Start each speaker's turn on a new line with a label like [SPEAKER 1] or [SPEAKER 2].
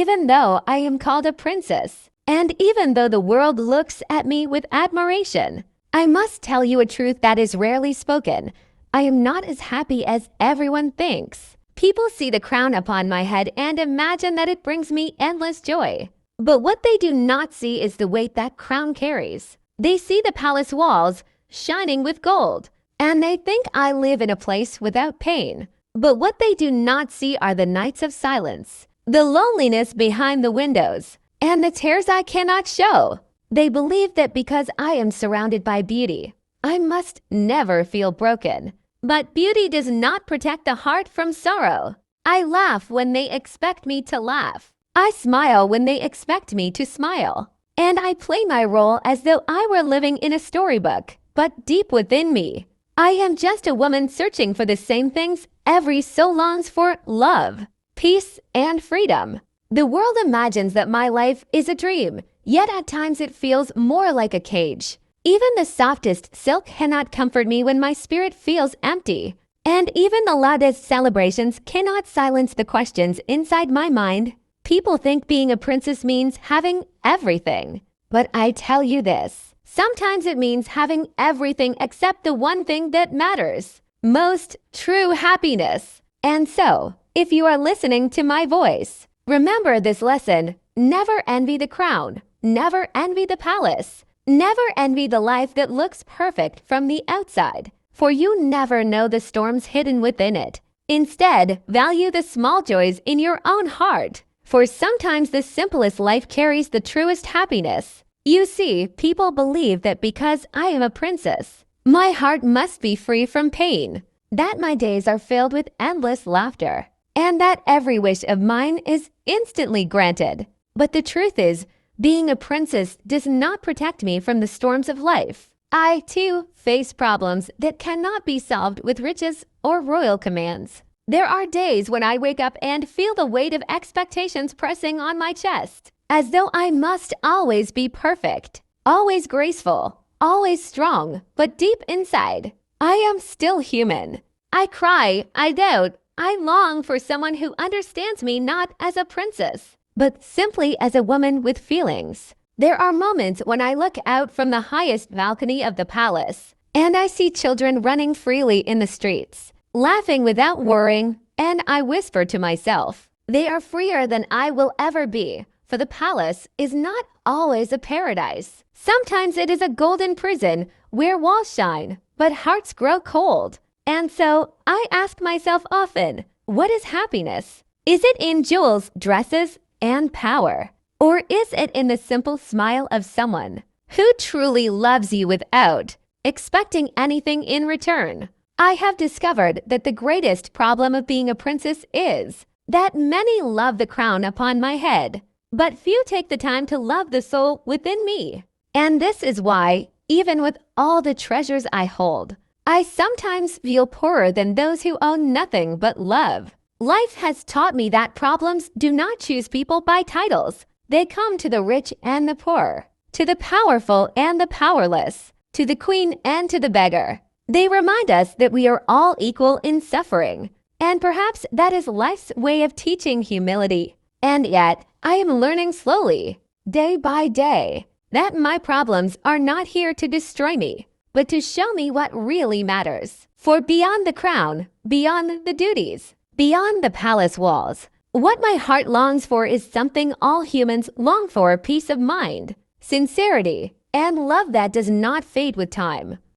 [SPEAKER 1] even though I am called a princess, and even though the world looks at me with admiration. I must tell you a truth that is rarely spoken. I am not as happy as everyone thinks. People see the crown upon my head and imagine that it brings me endless joy. But what they do not see is the weight that crown carries. They see the palace walls shining with gold, and they think I live in a place without pain. But what they do not see are the nights of silence, the loneliness behind the windows, and the tears I cannot show. They believe that because I am surrounded by beauty, I must never feel broken. But beauty does not protect the heart from sorrow. I laugh when they expect me to laugh. I smile when they expect me to smile. And I play my role as though I were living in a storybook. But deep within me, I am just a woman searching for the same things every soul longs for: love, peace, and freedom. The world imagines that my life is a dream, yet at times it feels more like a cage. Even the softest silk cannot comfort me when my spirit feels empty. And even the loudest celebrations cannot silence the questions inside my mind. People think being a princess means having everything. But I tell you this, sometimes it means having everything except the one thing that matters most: true happiness. And so, if you are listening to my voice, remember this lesson: never envy the crown, never envy the palace. Never envy the life that looks perfect from the outside, for you never know the storms hidden within it. Instead, value the small joys in your own heart, for sometimes the simplest life carries the truest happiness. You see, people believe that because I am a princess, my heart must be free from pain, that my days are filled with endless laughter, and that every wish of mine is instantly granted. But the truth is, being a princess does not protect me from the storms of life. I, too, face problems that cannot be solved with riches or royal commands. There are days when I wake up and feel the weight of expectations pressing on my chest, as though I must always be perfect, always graceful, always strong. But deep inside, I am still human. I cry, I doubt, I long for someone who understands me not as a princess, but simply as a woman with feelings. There are moments when I look out from the highest balcony of the palace, and I see children running freely in the streets, laughing without worrying, and I whisper to myself, they are freer than I will ever be, for the palace is not always a paradise. Sometimes it is a golden prison where walls shine, but hearts grow cold. And so I ask myself often, what is happiness? Is it in jewels, dresses, and power? Or is it in the simple smile of someone who truly loves you without expecting anything in return? I have discovered that the greatest problem of being a princess is that many love the crown upon my head, but few take the time to love the soul within me. And this is why, even with all the treasures I hold, I sometimes feel poorer than those who own nothing but love. Life has taught me that problems do not choose people by titles. They come to the rich and the poor, to the powerful and the powerless, to the queen and to the beggar. They remind us that we are all equal in suffering, and perhaps that is life's way of teaching humility. And yet, I am learning slowly, day by day, that my problems are not here to destroy me, but to show me what really matters. For beyond the crown, beyond the duties, beyond the palace walls, what my heart longs for is something all humans long for: peace of mind, sincerity, and love that does not fade with time.